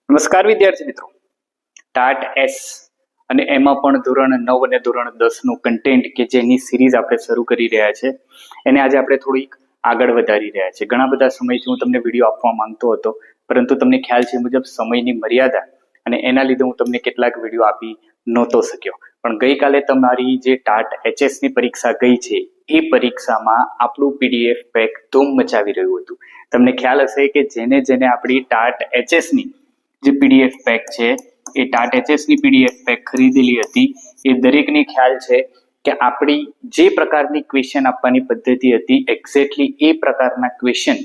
નમસ્કાર વિદ્યાર્થી મિત્રો, ટાટ એસ અને એમાં પણ ધોરણ 9 અને ધોરણ 10 નું કન્ટેન્ટ કે જેની સિરીઝ આપણે શરૂ કરી રહ્યા છે એને આજે આપણે થોડીક આગળ વધારી રહ્યા છે. ઘણા બધા સમયથી હું તમને વિડીયો આપવા માંગતો હતો, પરંતુ તમને ખ્યાલ છે મુજબ સમયની મર્યાદા અને એના લીધે હું તમને કેટલાક વિડીયો આપી નહોતો શક્યો. પણ ગઈકાલે તમારી જે ટાટ એચએસ ની પરીક્ષા ગઈ છે એ પરીક્ષામાં આપણું પીડીએફ પેક ધૂમ મચાવી રહ્યું હતું. તમને ખ્યાલ હશે કે જેને આપણી ટાટ એચએસ ની જે પીડીએફ પેક છે એ ટાટ એચએસ ની પીડીએફ પેક ખરીદેલી હતી એ દરેકને ખ્યાલ છે કે આપણી જે પ્રકારની ક્વેશ્ચન આપવાની પદ્ધતિ હતી એક્ઝેક્ટલી એ પ્રકારના ક્વેશ્ચન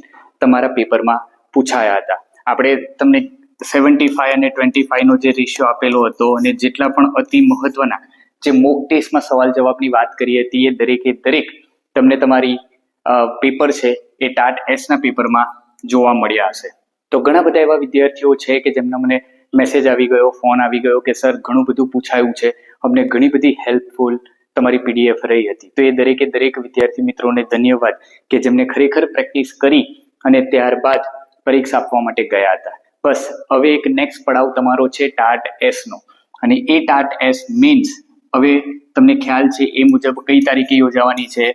તમારા પેપરમાં પૂછાયા હતા. આપણે તમને 75 અને 25 નો જે રેશિયો આપેલો હતો અને જેટલા પણ અતિ મહત્વના જે મોક ટેસ્ટમાં સવાલ જવાબની વાત કરી હતી એ દરેક તમને તમારી પેપર છે એ ટાટ એસ ના પેપરમાં જોવા મળ્યા હશે. તો ઘણા બધા એવા વિદ્યાર્થીઓ છે કે જેમના મને મેસેજ આવી ગયો, ફોન આવી ગયો કે સર ઘણું બધું પૂછાયું છે, અમને ઘણી બધી હેલ્પફુલ તમારી પીડીએફ રહી હતી. તો એ દરેક વિદ્યાર્થી મિત્રોને ધન્યવાદ કે જેમને ખરેખર પ્રેક્ટિસ કરી અને ત્યારબાદ પરીક્ષા આપવા માટે ગયા હતા. બસ હવે એક નેક્સ્ટ પડાવ તમારો છે ટાટ એસ નો, અને એ ટાટ એસ મીન્સ હવે તમને ખ્યાલ છે એ મુજબ કઈ તારીખે યોજાવાની છે?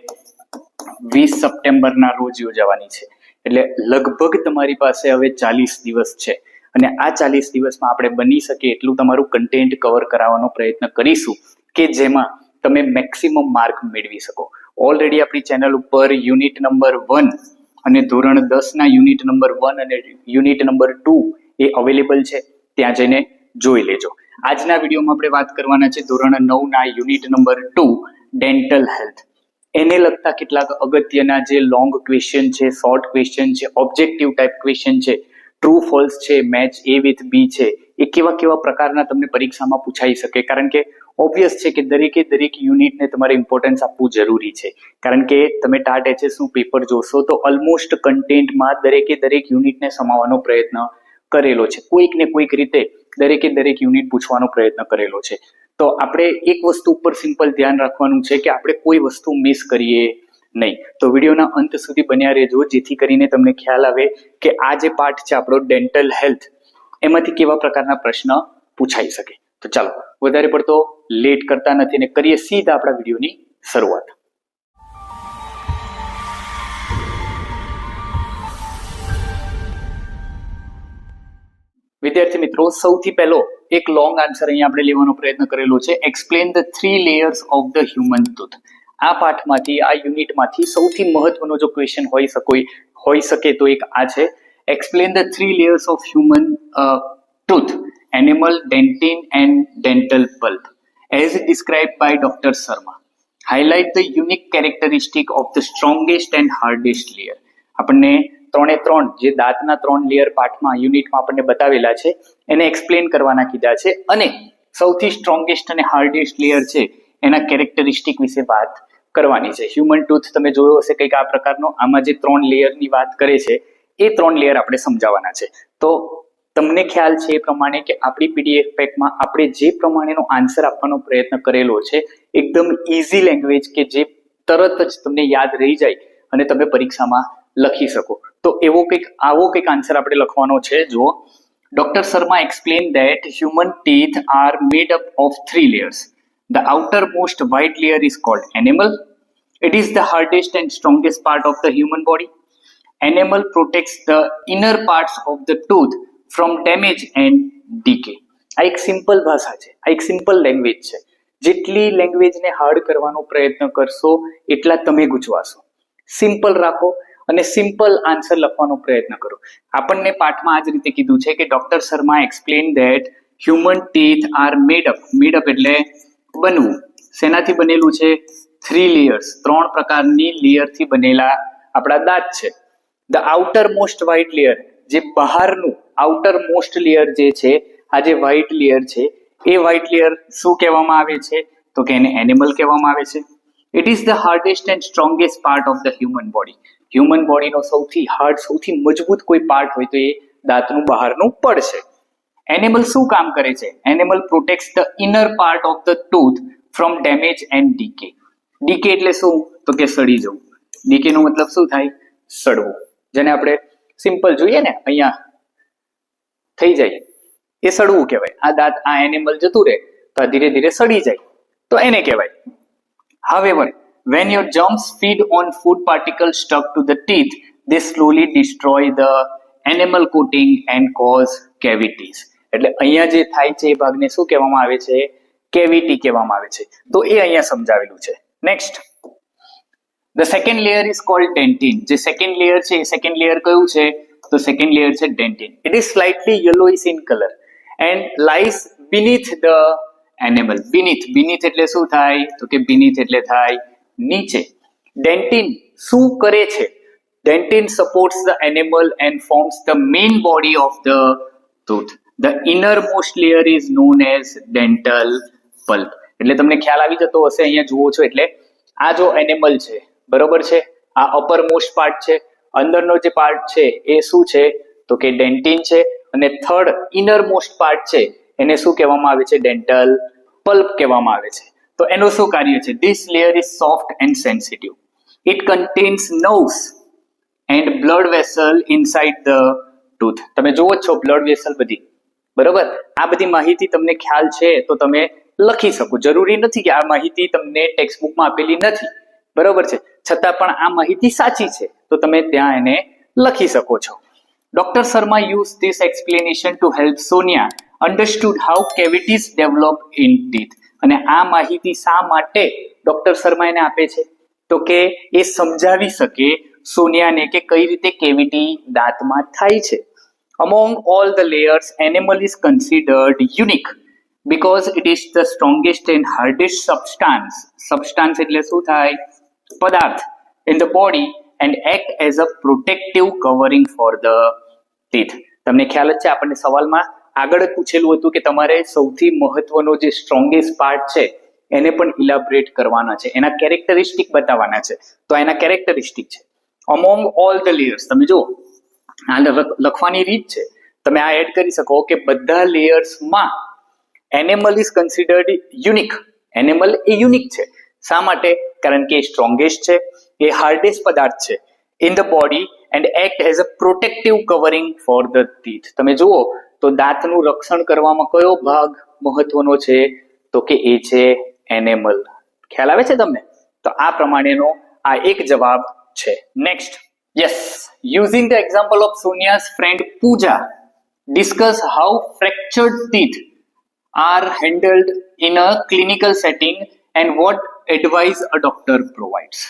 20 સપ્ટેમ્બરના રોજ યોજાવાની છે. એટલે લગભગ તમારી પાસે હવે 40 દિવસ છે અને આ 40 દિવસમાં આપણે બની શકે એટલું તમારું કન્ટેન્ટ કવર કરાવવાનો પ્રયત્ન કરીશું કે જેમાં તમે મેક્સિમમ માર્ક મેળવી શકો. ઓલરેડી આપણી ચેનલ ઉપર યુનિટ નંબર 1 અને ધોરણ 10 ના યુનિટ નંબર 1 અને યુનિટ નંબર 2 એ અવેલેબલ છે, ત્યાં જઈને જોઈ લેજો. આજના વિડીયોમાં આપણે વાત કરવાના છે ધોરણ 9 ના યુનિટ નંબર 2 ડેન્ટલ હેલ્થ. એને લગતા કેટલાક અગત્યના જે લોંગ ક્વેશ્ચન છે, શોર્ટ ક્વેશ્ચન છે, ઓબ્જેક્ટિવ ટાઈપ ક્વેશ્ચન છે, ટ્રુ ફોલ્સ છે, મેચ એ વિથ બી છે, એ કેવા પ્રકારના તમને પરીક્ષામાં પૂછાઈ શકે. કારણ કે ઓબ્વિયસ છે કે દરેક યુનિટને તમારે ઇમ્પોર્ટન્સ આપવું જરૂરી છે. કારણ કે તમે ટાટ એચએસ નું પેપર જોશો તો ઓલમોસ્ટ કન્ટેન્ટમાં દરેક યુનિટને સમાવવાનો પ્રયત્ન કરેલો છે. કોઈક ને કોઈક રીતે દરેક યુનિટ પૂછવાનો પ્રયત્ન કરેલો છે. તો આપણે એક વસ્તુ ઉપર સિમ્પલ ધ્યાન રાખવાનું છે કે આપણે કોઈ વસ્તુ મિસ કરીએ નહીં. તો વિડીયોના અંત સુધી બન્યા રહેજો જેથી કરીને તમને ખ્યાલ આવે કે આ જે પાઠ છે આપણો ડેન્ટલ હેલ્થ એમાંથી કેવા પ્રકારના પ્રશ્ન પૂછાઈ શકે. તો ચાલો વધારે પડતો લેટ કરતા નથી ને કરીએ સીધા આપણા વિડીયોની શરૂઆત. વિદ્યાર્થી મિત્રો, સૌથી પહેલો એક લોંગ આન્સર અહીંયા આપણે લેવાનો પ્રયત્ન કરેલો છે. Explain the 3 layers of the human tooth. આ પાઠમાંથી, આ યુનિટમાંથી સૌથી મહત્વનો જો ક્વેશ્ચન હોઈ શકે તો એક આ છે. Explain the 3 layers of human tooth, enamel, dentin and dental pulp as described by doctor Sharma. Highlight the unique characteristic of the strongest and hardest layer. આપણને 3 જે દાંતના 3 લેયર પાઠમાં યુનિટમાં આપણને બતાવેલા છે એને એક્સપ્લેન કરવાના કીધા છે અને સૌથી સ્ટ્રોંગેસ્ટ અને હાર્ડેસ્ટ લેયર છે એના કેરેક્ટરિસ્ટિક વિશે વાત કરવાની છે. હ્યુમન ટૂથ તમે જોયો હશે કંઈક આ પ્રકારનો. આમાં જે 3 લેયરની વાત કરે છે એ 3 લેયર આપણે સમજાવવાના છે. તો તમને ખ્યાલ છે એ પ્રમાણે કે આપણી પીડીએફ પેકમાં આપણે જે પ્રમાણેનો આન્સર આપવાનો પ્રયત્ન કરેલો છે એકદમ ઇઝી લેંગ્વેજ કે જે તરત જ તમને યાદ રહી જાય અને તમે પરીક્ષામાં લખી શકો. તો આવો કંઈક આન્સર આપણે લખવાનો છે. જો doctor Sharma explain that human teeth are made up of 3 layers. The outermost white layer is called enamel. It is the hardest and strongest part of the human body. Enamel protects the inner parts of the tooth from damage and decay. આ એક simple ભાષા છે, આ એક simple language છે. જેટલી લેંગ્વેજને hard કરવાનો પ્રયત્ન કરશો એટલા તમે ગૂંચવાશો. સિમ્પલ રાખો અને સિમ્પલ આન્સર લખવાનો પ્રયત્ન કરો. આપણને પાઠમાં આ જ રીતે કીધું છે કે doctor Sharma explain that human teeth are made up એટલે બનવું. શેનાથી બનેલું છે? 3 layers, 3 પ્રકારની લેયરથી બનેલા આપણા દાંત છે. The outer most white layer, જે બહારનું આઉટર મોસ્ટ લેયર જે છે, આ જે વ્હાઇટ લેયર છે એ વ્હાઇટ લેયર શું કહેવામાં આવે છે? તો કે એને એનિમલ કહેવામાં આવે છે. It is the hardest and strongest part of the human body. Human બોડીનો સૌથી હાર્ડ, સૌથી મજબૂત કોઈ પાર્ટ હોય તો એ દાંતનું બહારનું પડ છે. એનિમલ શું કામ કરે છે? Enamel protects the inner part of the tooth from damage and decay. Decay એટલે શું? તો કે સડી જવું. ડીકે નો મતલબ શું થાય? સડવું. જેને આપણે સિમ્પલ જોઈએ ને અહીંયા થઈ જાય એ સડવું કહેવાય. આ દાંત આ એનિમલ જતું રહે તો આ ધીરે ધીરે સડી જાય તો એને કહેવાય. However, when your germs feed on food particles stuck to the teeth, they slowly destroy the enamel coating and cause cavities. એટલે અહીંયા જે થાય છે એ ભાગને શું કહેવામાં આવે છે? કેવિટી કહેવામાં આવે છે. તો એ અહીંયા સમજાવેલું છે. Next, the second layer is called dentin. જે સેકન્ડ લેયર છે એ સેકન્ડ લેયર કયું છે? તો સેકન્ડ લેયર છે dentin. It is slightly yellowish in color and lies beneath the enamel. beneath એટલે શું થાય? તો કે beneath એટલે થાય નીચે. dentin શું કરે છે? dentin supports the enamel and forms the main body of the tooth. The innermost layer is known as dental pulp. એટલે તમને ખ્યાલ આવી જતો હશે, અહીંયા જુઓ છો એટલે આ જો એનિમલ છે બરોબર છે, આ અપર મોસ્ટ પાર્ટ છે, અંદરનો જે પાર્ટ છે એ શું છે? તો કે ડેન્ટિન છે, અને થર્ડ ઇનર મોસ્ટ પાર્ટ છે એને શું કહેવામાં આવે છે? ડેન્ટલ પલ્પ કહેવામાં આવે છે. તો એનું શું કાર્ય છે? This layer is soft and sensitive. It contains nerves and blood vessel inside the tooth. તમે જુઓ છો બ્લડ વેસલ બધી બરોબર. આ બધી માહિતી તમને ખ્યાલ છે તો તમે લખી શકો. જરૂરી નથી કે આ માહિતી તમને ટેક્સ્ટ બુકમાં આપેલી નથી બરોબર છે, છતાં પણ આ માહિતી સાચી છે તો તમે ત્યાં એને લખી શકો છો. Dr. Sharma used this explanation to help Sonia understood how cavities develop in teeth. અને આ માહિતી શા માટે ડોક્ટર શર્મા એને આપે છે? તો કે એ સમજાવી શકે સોનિયાને કે કઈ રીતે કેવિટી દાંતમાં થાય છે. Among all the layers, enamel is considered unique because it is the strongest and hardest substance. Substance એટલે શું થાય? પદાર્થ in the body and act as a protective covering for the teeth. તમને ખ્યાલ જ છે આપણને સવાલમાં આગળ જ પૂછેલું હતું કે તમારે સૌથી મહત્વનો જે સ્ટ્રોંગેસ્ટ પાર્ટ છે એને પણ ઇલાબરેટ કરવાના છે, એના કેરેક્ટરિસ્ટિક બતાવવાના છે. તો એના કેરેક્ટરિસ્ટિક છે among all the layers. તમે જુઓ આ લખવાની રીત છે, તમે આ એડ કરી શકો કે બધા લેયર્સમાં enamel is considered unique. Enamel એ યુનિક છે. શા માટે? કારણ કે એ સ્ટ્રોંગેસ્ટ છે, એ હાર્ડેસ્ટ પદાર્થ છે in the body and act as a protective covering for the teeth. તમે જુઓ તો દાંતનું રક્ષણ કરવામાં કયો ભાગ મહત્વનો છે? તો કે એ છે એનિમલ. ખ્યાલ આવે છે તમને? તો આ પ્રમાણેનો આ એક જવાબ છે. Next, yes, using the example of Sonia's friend Pooja, discuss how fractured teeth are handled in a clinical setting and what advice a doctor provides.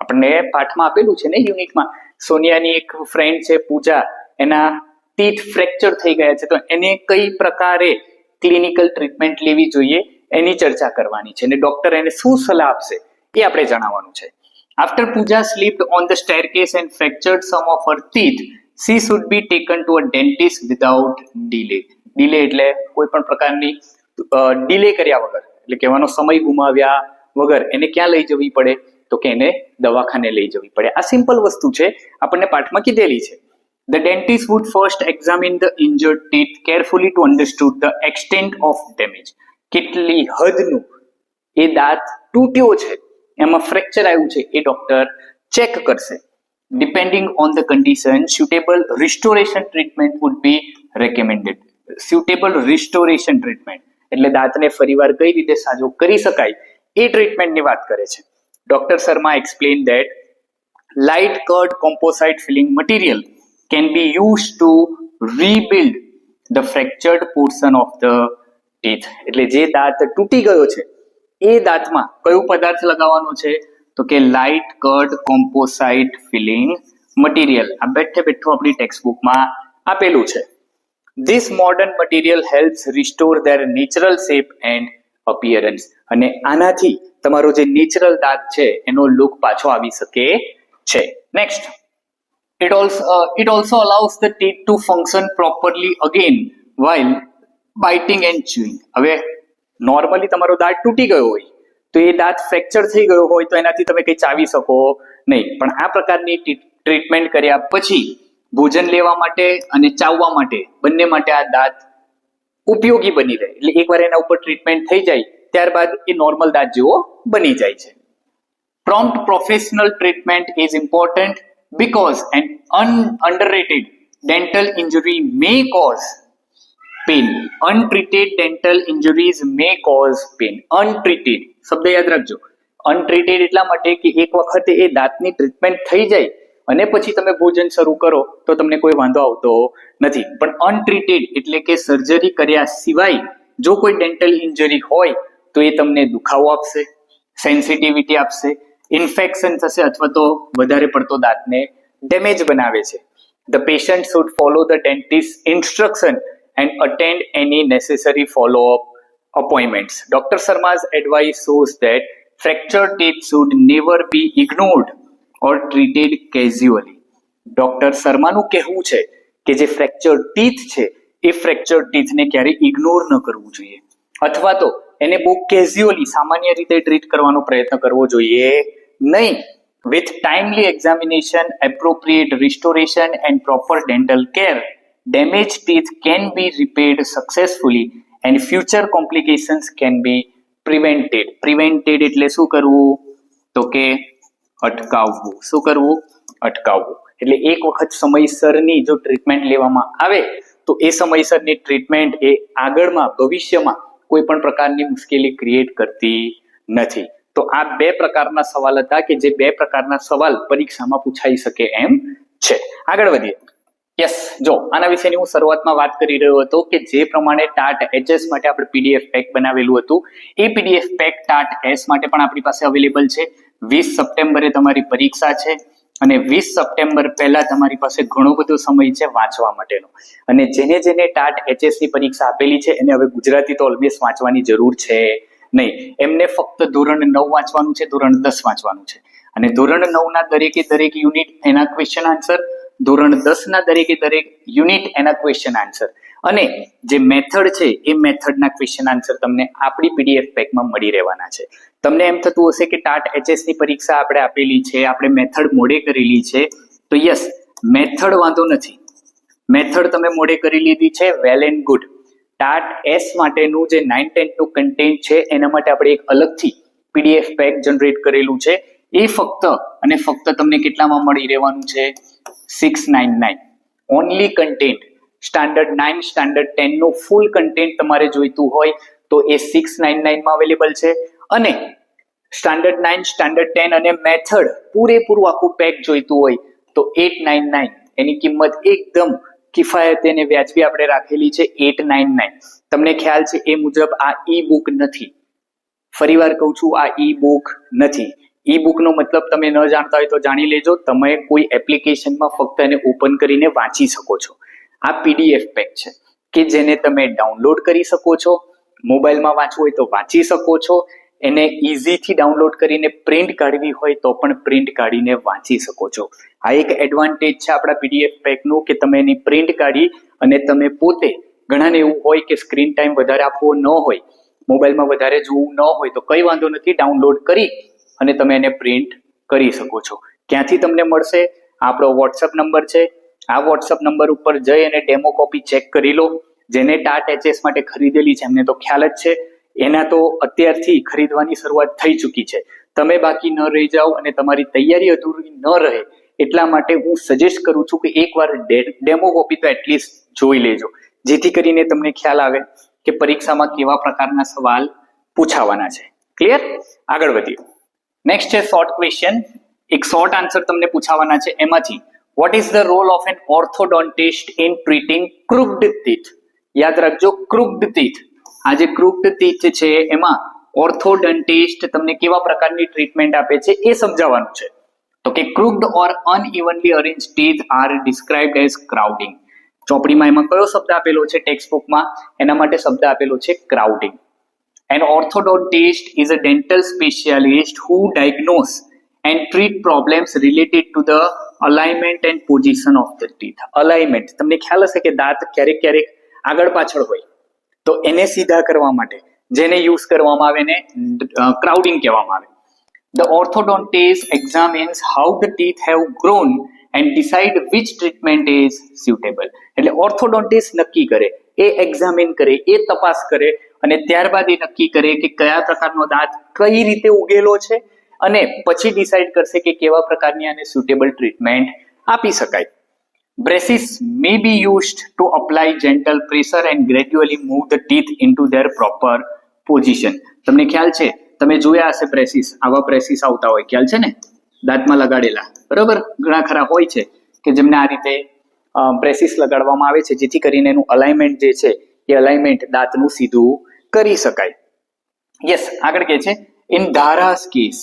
આપણને પાઠમાં આપેલું છે ને યુનિટમાં, સોનિયાની એક ફ્રેન્ડ છે પૂજા, એના ટીથ ફ્રેક્ચર થઈ ગયા છે તો એને કઈ પ્રકારે ક્લિનિકલ ટ્રીટમેન્ટ લેવી જોઈએ એની ચર્ચા કરવાની છે, અને ડોક્ટર એને શું સલાહ આપશે એ આપણે જણાવવાનું છે. After Pooja slipped on the staircase and fractured some of her teeth, she should be taken to a dentist without delay. Delay એટલે કોઈ પણ પ્રકારની ડિલે કર્યા વગર, એટલે કહેવાનો સમય ગુમાવ્યા વગર એને ક્યાં લઈ જવી પડે? તો કે એને દવાખાને લઈ જવી પડે. આ સિમ્પલ વસ્તુ છે, આપણને પાઠમાં કીધેલી છે. The dentist would first examine the injured teeth carefully to understand the extent of damage. કેટલી હદનું એ દાંત તૂટ્યો છે, એમાં ફ્રેક્ચર આવ્યું છે એ ડોક્ટર ચેક કરશે. Depending on the condition, suitable restoration treatment would be recommended. Suitable restoration treatment એટલે દાંતને ફરીવાર કઈ રીતે સાજો કરી શકાય એ ટ્રીટમેન્ટની વાત કરે છે. Doctor Sharma explained that light cut composite filling material can be used to rebuild the fractured portion of the teeth. એટલે જે દાંત તૂટી ગયો છે એ દાંતમાં કયું પદાર્થ લગાવવાનો છે? તો કે light cured composite filling material. આ બેઠે બેઠું આપણી ટેક્સ્ટ બુકમાં આપેલું છે. This modern material helps restore their natural shape and appearance. અને આનાથી તમારો જે નેચરલ દાંત છે એનો લુક પાછો આવી શકે છે. Next, it also allows the teeth to function properly again while biting and chewing. હવે નોર્મલી તમારો દાંત તૂટી ગયો હોય તો એ દાંત ફ્રેક્ચર થઈ ગયો હોય તો એનાથી તમે કંઈ ચાવી શકો નહીં, પણ આ પ્રકારની ટ્રીટમેન્ટ કર્યા પછી ભોજન લેવા માટે અને ચાવવા માટે બંને માટે આ દાંત ઉપયોગી બની રહે. એટલે એકવાર એના ઉપર ટ્રીટમેન્ટ થઈ જાય ત્યારબાદ એ નોર્મલ દાંત જેવો બની જાય છે. Prompt professional treatment is important because an underrated dental injury may cause pain. Untreated dental injuries may cause pain. Untreated શબ્દ યાદ રાખજો. અનટ્રીટેડ એટલા માટે કે એક વખતે એ દાંતની ટ્રીટમેન્ટ થઈ જાય અને પછી તમે ભોજન શરૂ કરો તો તમને કોઈ વાંધો આવતો નથી. પણ અનટ્રીટેડ એટલે કે સર્જરી કર્યા સિવાય જો કોઈ ડેન્ટલ ઇન્જરી હોય તો એ તમને દુખાવો આપશે, સેન્સિટિવિટી આપશે, ઇન્ફેક્શન થશે અથવા તો વધારે પડતો દાંતને ડેમેજ બનાવે છે. The patient should follow the dentist's instruction and attend any necessary follow-up appointments. Dr. Sharma's advice shows that fractured teeth should never be ignored or treated casually. Doctor શર્માનું કહેવું છે કે જે ફ્રેક્ચર્ડ ટીથ છે એ ફ્રેક્ચર્ડ ટીથને ક્યારે ઇગ્નોર ન કરવું જોઈએ અથવા તો એને બહુ કેઝ્યુઅલી સામાન્ય રીતે ટ્રીટ કરવાનો પ્રયત્ન કરવો જોઈએ નહીં. With timely examination, appropriate restoration and proper dental care, damaged teeth can be repaired successfully and future complications can be prevented. Prevented એટલે શું કરવું? તો કે અટકાવવું. શું કરવું? અટકાવવું. એટલે એક વખત સમયસરની જો ટ્રીટમેન્ટ લેવામાં આવે તો એ સમયસરની ટ્રીટમેન્ટ એ આગળમાં ભવિષ્યમાં કોઈ પણ પ્રકારની મુશ્કેલી ક્રિએટ કરતી નથી. તો આ બે પ્રકારના સવાલ હતા કે જે બે પ્રકારના સવાલ પરીક્ષામાં પૂછાઈ શકે એમ છે. આગળ વધીએ. યસ, જો આના વિશેની હું શરૂઆતમાં વાત કરી રહ્યો હતો કે જે પ્રમાણે ટાટ એચએસ માટે આપણે પીડીએફ પેક બનાવેલું હતું એ પીડીએફ પેક ટાટ એસ માટે પણ આપણી પાસે અવેલેબલ છે. 20 સપ્ટેમ્બરે તમારી પરીક્ષા છે અને 20 સપ્ટેમ્બર પહેલા તમારી પાસે ઘણો બધો સમય છે વાંચવા માટેનો. અને જેને ટાટ એચએસ ની પરીક્ષા આપેલી છે એને હવે ગુજરાતી તો ઓલવેઝ વાંચવાની જરૂર છે નહીં. એમને ફક્ત ધોરણ 9 વાંચવાનું છે, ધોરણ 10 વાંચવાનું છે અને ધોરણ 9 ના દરેક યુનિટ એના ક્વેશ્ચન આન્સર, ધોરણ 10 ના દરેક યુનિટ એના ક્વેશ્ચન આન્સર અને જે મેથડ છે એ મેથડના ક્વેશ્ચન આન્સર તમને આપણી પીડીએફ પેકમાં મળી રહેવાના છે. તમને એમ થતું હશે કે ટાટ એચએસ ની પરીક્ષા આપણે આપેલી છે, આપણે મેથડ મોડે કરેલી છે, તો યસ, મેથડ વાંધો નથી. મેથડ તમે મોડે કરી લીધી છે, well and good. TAT S માટેનું જે 9-10 નું કન્ટેન્ટ છે એના માટે આપણે એક અલગથી પીડીએફ પેક જનરેટ કરેલું છે. એ ફક્ત અને ફક્ત તમને કેટલામાં મળી રહેવાનું છે? 699. Only content. સ્ટાન્ડર્ડ 9, સ્ટાન્ડર્ડ 10 નું ફૂલ કન્ટેન્ટ તમારે જોઈતું હોય તો એ 699 માં અવેલેબલ છે અને સ્ટાન્ડર્ડ 9, સ્ટાન્ડર્ડ 10 અને મેથડ પૂરેપૂરું આખું પેક જોઈતું હોય તો 899. એની કિંમત એકદમ કિફાયત અને વ્યાજબી આપણે રાખેલી છે 899. તમને ખ્યાલ છે એ મુજબ આ ઈ બુક નથી. ફરીવાર કહું છું, આ ઈ બુક નથી. ઈ બુકનો મતલબ તમે ન જાણતા હોય તો જાણી લેજો. તમે કોઈ એપ્લિકેશનમાં ફક્ત એને ઓપન કરીને વાંચી શકો છો. આ પીડીએફ પેક છે કે જેને તમે ડાઉનલોડ કરી શકો છો. મોબાઈલમાં વાંચવું હોય તો વાંચી શકો છો. એને ઇઝીથી ડાઉનલોડ કરીને પ્રિન્ટ કાઢવી હોય તો પણ પ્રિન્ટ કાઢીને વાંચી શકો છો. આ એક એડવાન્ટેજ છે આપણા પીડીએફ પેકનું કે તમે એની પ્રિન્ટ કાઢી અને તમે પોતે, ઘણાને એવું હોય કે સ્ક્રીન ટાઈમ વધારે આપવો ન હોય, મોબાઈલમાં વધારે જોવું ન હોય તો કઈ વાંધો નથી, ડાઉનલોડ કરી અને તમે એને પ્રિન્ટ કરી શકો છો. ક્યાંથી તમને મળશે? આપણો વોટ્સઅપ નંબર છે. આ વોટ્સઅપ નંબર ઉપર જઈ અને ડેમો કોપી ચેક કરી લો. જેને ટાટ એચએસ માટે ખરીદેલી છે એમને તો ખ્યાલ જ છે. એના તો અત્યારથી ખરીદવાની શરૂઆત થઈ ચૂકી છે. તમે બાકી ન રહી જાઓ અને તમારી તૈયારી અધૂરી ન રહે એટલા માટે હું સજેસ્ટ કરું છું કે એકવાર ડેમો કોપી તો એટલીસ્ટ જોઈ લેજો, જેથી કરીને તમને ખ્યાલ આવે કે પરીક્ષામાં કેવા પ્રકારના સવાલ પૂછાવાના છે. ક્લિયર? આગળ વધીએ. નેક્સ્ટ છે શોર્ટ ક્વેશ્ચન. એક શોર્ટ આન્સર તમને પૂછાવાના છે. એમાંથી what is the role of an orthodontist in treating crooked teeth? યાદ રાખજો, ક્રુક્ડ ટીથ. આ જે ક્રુક્ડ ટીથ છે એમાં ઓર્થોડોન્ટિસ્ટ તમને કેવા પ્રકારની ટ્રીટમેન્ટ આપે છે એ સમજાવવાનું છે. તો કે crooked or unevenly arrange teeth are described as crowding. ચોપડીમાં એમાં કયો શબ્દ આપેલો છે? ટેક્સ્ટ બુકમાં એના માટે શબ્દ આપેલો છે crowding. An orthodontist is a dental specialist who diagnose and treat problems related to the alignment and position of the teeth. Alignment, તમને ખ્યાલ હશે કે દાંત ક્યારેક આગળ પાછળ હોય તો એને સીધા કરવા માટે જેને યુઝ કરવામાં આવે ને ક્રાઉડિંગ કહેવામાં આવે. The orthodontist examines how the teeth have grown and decide which treatment is suitable. એટલે ઓર્થોડોન્ટિસ્ટ નક્કી કરે, એ એક્ઝામિન કરે, એ તપાસ કરે અને ત્યારબાદ એ નક્કી કરે કે કયા પ્રકારનો દાંત કઈ રીતે ઉગેલો છે અને પછી ડિસાઇડ કરશે કે કેવા પ્રકારની આને સુટેબલ ટ્રીટમેન્ટ આપી શકાય. Braces may be used to apply gentle pressure and gradually move the teeth into their proper position. તમને ખ્યાલ છે, તમે જોયા હશે બ્રેસીસ, આવા બ્રેસીસ આવતા હોય, ખ્યાલ છે ને, દાંતમાં લગાડેલા, બરાબર, ઘણા ખરા હોય છે કે જેમને આ રીતે બ્રેસીસ લગાડવામાં આવે છે જેથી કરીને એનું અલાઇનમેન્ટ જે છે એ અલાઇનમેન્ટ દાંતનું સીધું કરી શકાય. યસ, આગળ કે છે, in ધારા's case,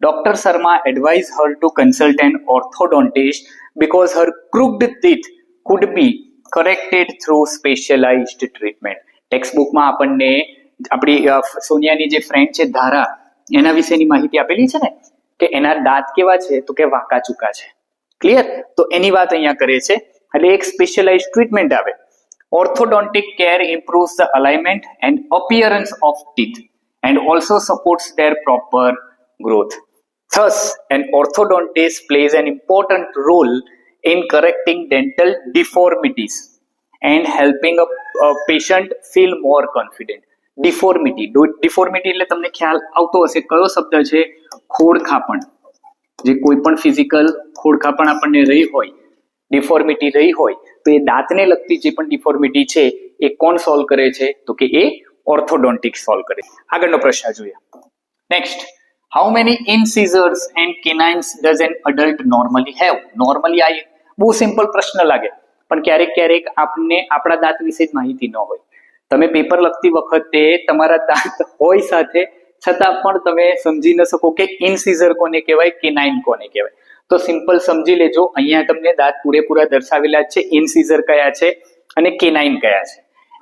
Dr. Sharma advised her to consult an orthodontist because her crooked teeth could be corrected through specialized treatment. ટેક્સ્ટબુકમાં આપણને આપણી સોનિયાની જે ફ્રેન્ડ છે ધારા, એના વિશેની માહિતી આપેલી છે ને કે એના દાંત કેવા છે, તો કે વાંકા ચૂકા છે. ક્લિયર? તો એની વાત અહીંયા કરે છે, એટલે એક સ્પેશિયલાઇઝ ટ્રીટમેન્ટ આવે. Orthodontic care improves the alignment and appearance of teeth and also supports their proper growth. Thus, an orthodontist plays an important role in correcting dental deformities and helping a patient feel more confident. Deformity એટલે તમને ખ્યાલ આવતો હશે કયો શબ્દ છે? ખોડખાપણ. જે કોઈ પણ ફિઝિકલ ખોડખાપણ આપણને રહી હોય, ડિફોર્મિટી રહી હોય, તો એ દાંતને લગતી જે પણ ડિફોર્મિટી છે એ કોણ સોલ્વ કરે છે? તો કે એ ઓર્થોડોન્ટિક સોલ્વ કરે. આગળનો પ્રશ્ન જોઈએ. Next, how many incisors and canines does an adult normally have? Normally આ બહુ સિમ્પલ પ્રશ્ન લાગે, પણ ક્યારેક આપણને આપણા દાંત વિશે જ માહિતી ન હોય. તમે પેપર લખતી વખતે તમારા દાંત હોય સાથે છતાં પણ તમે સમજી ન શકો કે ઇન્સિઝર કોને કહેવાય, કેનાઇન કોને કહેવાય. તો સિમ્પલ સમજી લેજો, અહીંયા તમને દાંત પૂરેપૂરા દર્શાવેલા છે, ઇન્સિઝર કયા છે અને કેનાઇન કયા છે.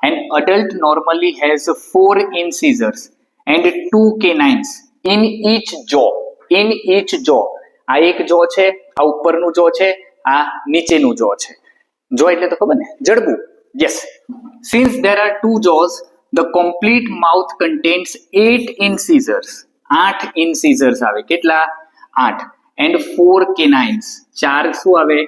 And adult normally has 4 incisors and 2 canines in each jaw. In each jaw. આ એક જો છે, આ ઉપરનું જો છે, આ નીચેનું જો છે. જો એટલે તો ખબર ને, જડબું. Yes. Since there are 2 jaws, the complete mouth contains 8 incisors. 8 incisors આવે. કેટલા? 8. And 4 canines. 4 શું આવે?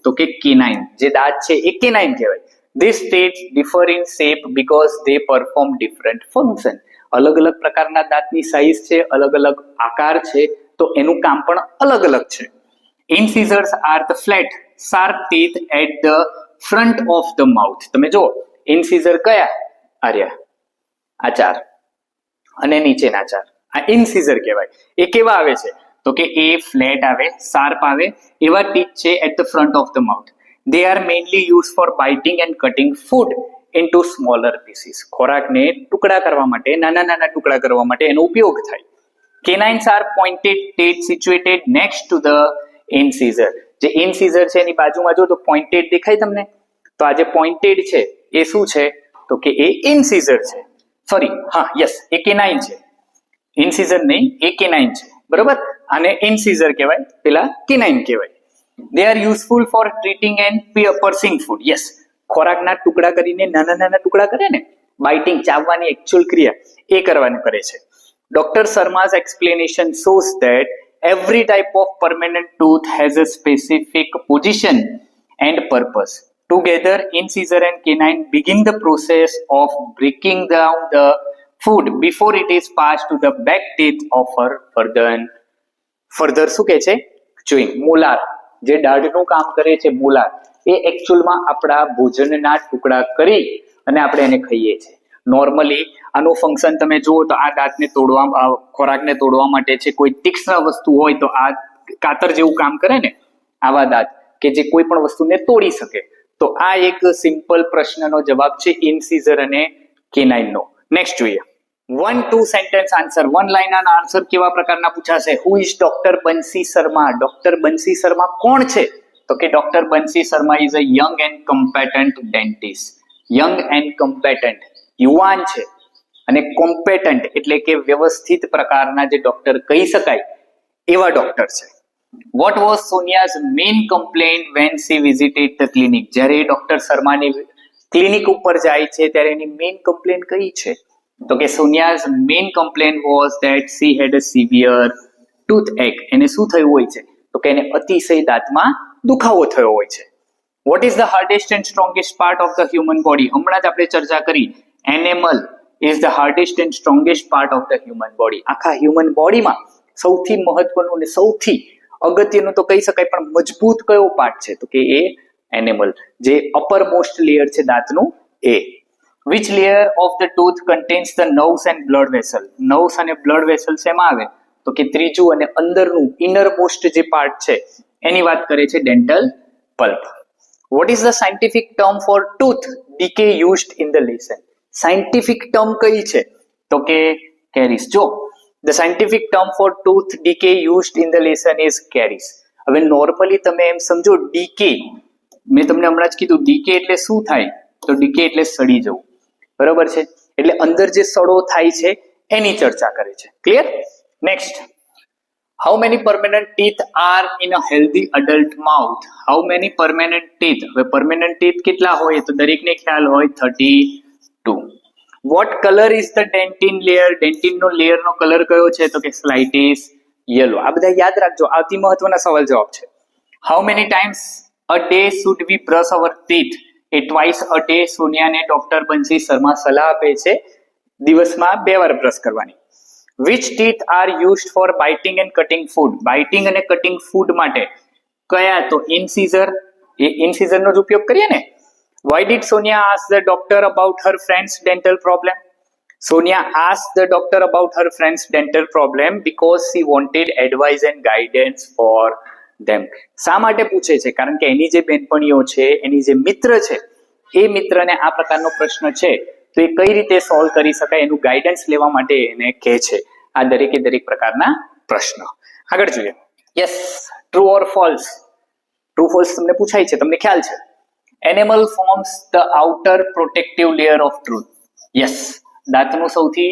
તો કે canine. જે દાંત છે એ canine કહેવાય. These states differ in shape because they perform different function. અલગ અલગ પ્રકારના દાંતની સાઇઝ છે, અલગ અલગ આકાર છે, તો એનું કામ પણ અલગ અલગ છે. Incisors are the flat, sharp teeth at the front of the mouth. તમે જો ઇન્સિઝર કયા? આર્યા, આ 4 અને નીચેના 4, આ ઇન્સિઝર કહેવાય. એ કેવા આવે છે? તો કે એ ફ્લેટ આવે, શાર્પ આવે, એવા ટીથ છે at the front of the mouth. They are mainly used for biting and cutting food into smaller pieces. ખોરાકને ટુકડા કરવા માટે, નાના નાના ટુકડા કરવા માટે એનો ઉપયોગ થાય. Canines are pointed teeth situated next to the incisor. જે ઇન્સિઝર છે એની બાજુમાં જો તો પોઇન્ટેડ દેખાય તમને, તો આ જે પોઇન્ટેડ છે એ શું છે? તો કે એ ઇન્સિઝર છે. સોરી, હા, યસ, એ કેનાઇન છે. ઇન્સિઝર નહીં, એ કેનાઇન છે, બરોબર. આને ઇન્સિઝર કહેવાય, પેલા કેનાઇન કહેવાય. They are useful for treating and pursing food. Yes, ખોરાકના ટુકડા કરીને નાના નાના ટુકડા કરે ને, બાઇટિંગ, ચાવવાની એક્ચ્યુઅલ ક્રિયા એ કરવાનું કરે છે. Dr. Sharma's explanation shows that every type of permanent tooth has a specific position and purpose. Together, incisor and canine begin the process of breaking down the food before it is passed to the back teeth of further શું કહે છે? chewing. Molar, જે દાઢનું કામ કરે છે molar, એ એકચ્યુઅલમાં આપણા ભોજનના ટુકડા કરી અને આપણે એને ખાઈએ છીએ. નોર્મલી આનું ફંક્શન તમે જુઓ તો આ દાંતને તોડવા, ખોરાકને તોડવા માટે છે. કોઈ તીક્ષ્ણ વસ્તુ હોય તો આ કાતર જેવું કામ કરે ને, આવા દાંત કે જે કોઈ પણ વસ્તુને તોડી શકે. તો આ એક સિમ્પલ પ્રશ્નનો જવાબ છે ઇન્સિઝર અને કેનાઇનનો. નેક્સ્ટ જોઈએ. 1-2 સેન્ટેન્સ આન્સર, 1 લાઇન આન્સર કેવા પ્રકારના પૂછાશે? Who is doctor Bansi Sharma? Doctor Bansi Sharma કોણ છે? તો કે doctor Bansi Sharma is a young and competent dentist. Young and competent, યુવાન છે, અને કોમ્પેટન્ટ એટલે કે વ્યવસ્થિત પ્રકારના જે ડોક્ટર કહી શકાય એવા ડોક્ટર છે. What was Sonia's main complaint when she visited the clinic? જ્યારે ડોક્ટર શર્માની ક્લિનિક ઉપર જાય છે ત્યારે એની મેઇન કમ્પ્લેન્ટ કઈ છે? તો કે સોનિયા's main complaint was that she had a severe toothache. એને શું થયું હોય છે? તો કે એને અતિશય દાંતમાં દુખાવો થયો હોય છે. What is the hardest and strongest part of the human body? હમણાં જ આપણે ચર્ચા કરી, enamel is the hardest and strongest part of the human body. આખા હ્યુમન બોડીમાં સૌથી મહત્વનું અને સૌથી અગત્યનું તો કહી શકાય પણ મજબૂત કયો પાર્ટ છે? તો કે એ એનેમલ, જે અપર મોસ્ટ લેયર છે દાંતનું એ. Which layer of the tooth contains the nerves and blood vessel? Nerves અને બ્લડ વેસલ્સ એમાં આવે તો કે ત્રીજું અને અંદરનું ઇનર મોસ્ટ જે પાર્ટ છે એની વાત કરે છે dental pulp. What is the scientific term for tooth decay used in the lesson? Scientific term કઈ છે તો કે કેરીસ. જો the scientific term for tooth decay used in the lesson is caries. હવે નોર્મલી તમે એમ સમજો ડીકે, મેં તમને હમણાં જ કીધું ડીકે એટલે શું થાય, તો ડીકે એટલે સડી જવું, બરોબર છે? એટલે અંદર જે સડો થાય છે એની ચર્ચા કરે છે. Clear? Next, how many permanent teeth are in a healthy adult mouth? How many permanent teeth? હવે પરમેનન્ટ ટીથ કેટલા હોય તો દરેકને ખ્યાલ હોય 32. What colour is the dentin layer? ડેન્ટિનનો લેયરનો કલર કયો છે તો કે સ્લાઇટિશ યલો. આ બધા યાદ રાખજો, અતિ મહત્વના સવાલ જવાબ છે. How many times a day should we brush our teeth? A twice a day સોનિયાને ડોક્ટર બંસી શર્મા સલાહ આપે છે દિવસમાં 2 વાર બ્રશ કરવાની. Which teeth are used for biting and cutting food? Biting અને કટિંગ ફૂડ માટે કયા? તો ઇનસીઝર. એ ઇનસીઝરનો જ ઉપયોગ કરીએ ને. Why did Sonia ask the doctor about her friend's dental problem? Sonia asked the doctor about her friend's dental problem because she wanted advice and guidance for them. શા માટે પૂછે છે? કારણ કે એની જે બેનપણીઓ છે, એની જે મિત્ર છે, એ મિત્રને આ પ્રકારનો પ્રશ્ન છે તો એ કઈ રીતે સોલ્વ કરી શકાય એનું ગાઈડન્સ લેવા માટે એને કહે છે. આ દરેકે દરેક પ્રકારના પ્રશ્ન. આગળ જોઈએ. Yes, true or false? True false તમને પૂછાય છે, તમને ખ્યાલ છે. Enamel forms the outer protective layer of tooth. Yes, દાંતનો સૌથી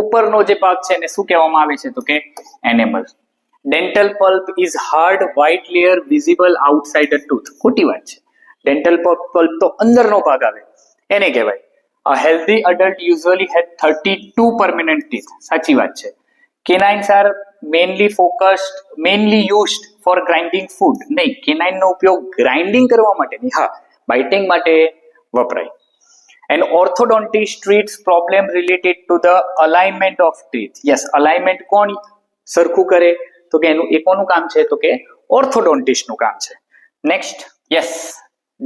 ઉપરનો જે ભાગ છે એને શું કહેવામાં આવે છે તો કે enamel. Dental pulp is hard white layer visible outside the tooth. ખોટી વાત છે. Dental pulp તો અંદરનો ભાગ આવે એને કહેવાય. A healthy adult usually has 32 permanent teeth. સાચી વાત છે. Canines are mainly used for grinding food. નહીં, canine નો ઉપયોગ ગ્રાઇન્ડિંગ કરવા માટે નહીં, હા બાઇટિંગ માટે વપરાય. And orthodontist treats problem related to the alignment of teeth. Yes, alignment કોણ સરખું કરે તો કે એનું એ કોનું કામ છે તો કે orthodontist નું કામ છે. Next, yes,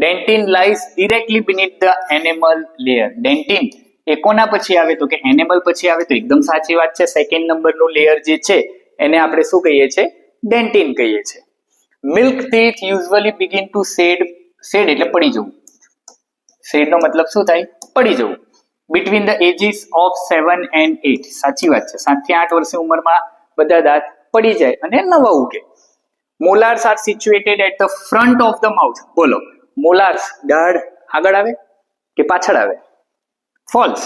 dentin lies directly beneath the enamel layer. Dentin એ કોના પછી આવે તો કે enamel પછી આવે, તો એકદમ સાચી વાત છે. સેકન્ડ નંબરનું લેયર જે છે એને આપણે શું કહીએ છીએ? ડેન્ટિન કહીએ છીએ. Milk teeth usually begin to shed એટલે પડી જવું. શેડ નો મતલબ શું થાય? પડી જવું. Between the ages of 7 and 8. સાચી વાત છે. 7 થી 8 વર્ષની ઉંમરમાં બધા દાંત પડી જાય અને નવા ઉગે. Molars are situated at the front of the mouth. બોલો, molars દાઢ આગળ આવે કે પાછળ આવે? False.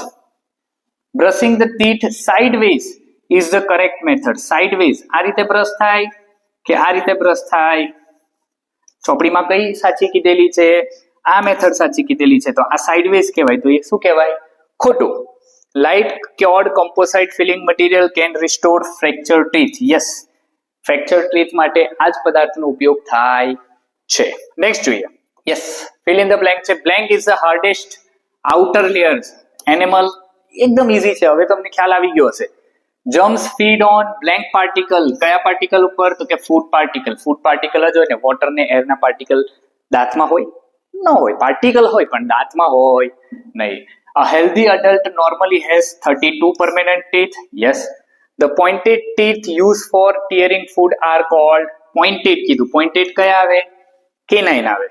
Brushing the teeth sideways is the correct method. Sideways આ રીતે બ્રશ થાય કે આ રીતે બ્રશ થાય? ચોપડીમાં કઈ સાચી કીધેલી છે? આ મેથડ સાચી કીધેલી છે, તો આ સાઇડવેઝ કહેવાય, તો એ શું કહેવાય? ખોટું. Light cured composite filling material can restore fracture teeth. Yes, fracture teeth માટે આ જ પદાર્થનો ઉપયોગ થાય છે. નેક્સ્ટ જોઈએ. Yes, fill in the blank છે. Blank is the hardest outer layers enamel. એકદમ ઈઝી છે, હવે તમને ખ્યાલ આવી ગયો હશે. Germs feed on blank particle. કયા પાર્ટિકલ ઉપર તો કે ફૂડ પાર્ટિકલ. ફૂડ પાર્ટિકલ જ હોય ને, વોટર ને એર ના પાર્ટિકલ દાંતમાં હોય ન હોય? પાર્ટિકલ હોય પણ દાંતમાં હોય નહીં. A healthy adult normally has 32 permanent teeth. Yes. The pointed teeth used for tearing food are called pointed. કીધું pointed કયા આવે? canine આવે.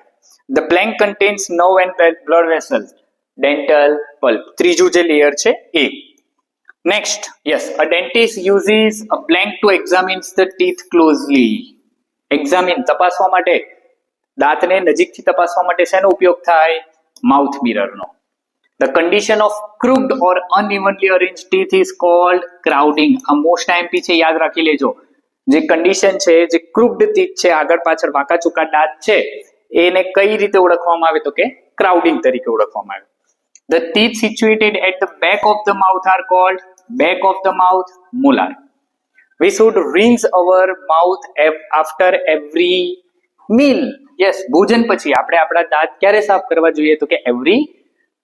The blank contains nerve and blood vessels. Dental pulp. ત્રીજું જે લેયર છે એ. Next, yes, a dentist uses a blank to examine the teeth closely. Examine, તપાસવા માટે, દાંતને નજીકથી તપાસવા માટે શેનો ઉપયોગ થાય? Mouth મિરરનો. The condition of crooked or unevenly arranged teeth is called crowding. આ મોસ્ટ આઈએમપી છે, યાદ રાખી લેજો. જે કન્ડિશન છે, જે ક્રુક્ડ ટીથ છે, આગળ પાછળ વાંકા ચૂકા દાંત છે, એને કઈ રીતે ઓળખવામાં આવે તો કે ક્રાઉડિંગ તરીકે ઓળખવામાં આવે. The teeth situated at the back of the mouth are called back of the mouth molar. We should rinse our mouth after every meal. Yes, ભોજન પછી આપણે આપણા દાંત ક્યારે સાફ કરવા જોઈએ તો કે એવરી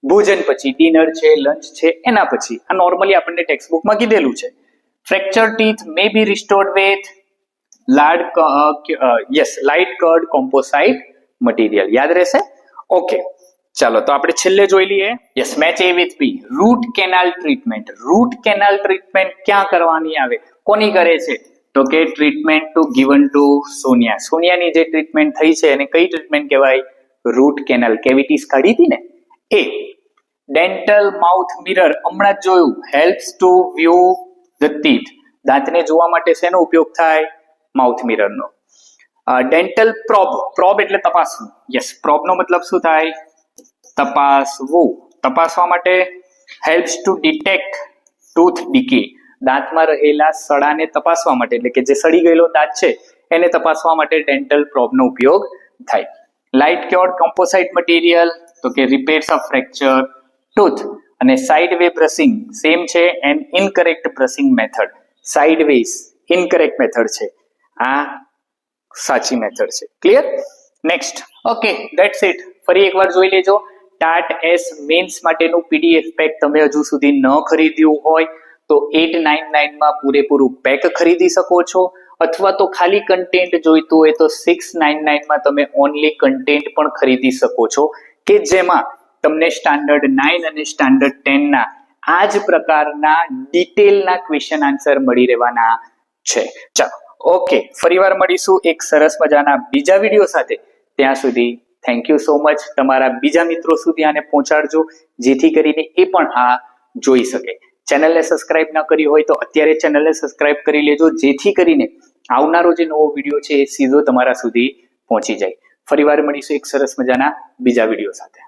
ભોજન પછી, ડિનર છે, લંચ છે, એના પછી. આ નોર્મલી આપણને ટેક્સ્ટ બુકમાં કીધેલું છે. Fractured teeth may be restored with light curd composite material. યાદ રહેશે? ઓકે, ચાલો તો આપણે છેલ્લે જોઈ લઈએ. Yes, match A with B. Root canal treatment. Root canal treatment ક્યાં કરવાની આવે, કોની કરે છે? તો કે treatment to given to Sonia. સોનિયાની જે ટ્રીટમેન્ટ થઈ છે એને કઈ ટ્રીટમેન્ટ કહેવાય? Root canal. કેવિટીસ કાઢી હતી ને એ. ડેન્ટલ માઉથ મિરર હમણાં જ જોયું, helps to view the teeth. દાંતને જોવા માટે શેનો ઉપયોગ થાય? માઉથ મિરરનો. Dental probe. પ્રોબ એટલે તપાસવું. યસ, પ્રોબનો મતલબ શું થાય? તપાસવું. તપાસવા માટે helps to detect tooth decay. દાંતમાં રહેલા સડાને તપાસવા માટે, એટલે કે જે સડી ગયેલો દાંત છે એને તપાસવા માટે ડેન્ટલ પ્રોબનો ઉપયોગ થાય. લાઇટ ક્યોર્ડ કમ્પોસાઇટ મટીરિયલ, તો કે રિપેર્સ ઓફ ફ્રેક્ચર ટૂથ. અને સાઇડ વે બ્રશિંગ સેમ છે and incorrect brushing method. Side ways incorrect method છે, આ સાચી મેથડ છે. Clear? Next. Okay, that's it. ફરી એકવાર જોઈ લેજો. ટાટ એસ મેન્સ માટેનું પીડીએફ પેક તમે હજુ સુધી ન ખરીદ્યું હોય તો 899 માં પૂરેપૂરું પેક ખરીદી શકો છો, અથવા તો ખાલી કન્ટેન્ટ જોઈતું હોય તો 699 માં તમે ઓનલી કન્ટેન્ટ પણ ખરીદી શકો છો, કે જેમાં તમને સ્ટાન્ડર્ડ 9 અને સ્ટાન્ડર્ડ 10 ના આ જ પ્રકારના ડિટેલના ક્વેશ્ચન આન્સર મળી રહેવાના છે. ચાલો, ઓકે, ફરીવાર મળીશું એક સરસ મજાના બીજા વિડીયો સાથે. ત્યાં સુધી થેન્ક યુ સો મચ. તમારા બીજા મિત્રો સુધી આને પહોંચાડજો, જેથી કરીને એ પણ આ જોઈ શકે. ચેનલને સબસ્ક્રાઇબ ન કરી હોય તો અત્યારે ચેનલને સબસ્ક્રાઇબ કરી લેજો, જેથી કરીને આવનારો જે નવો વિડીયો છે એ સીધો તમારા સુધી પહોંચી જાય. ફરીવાર મળીશું એક સરસ મજાના બીજા વિડીયો સાથે.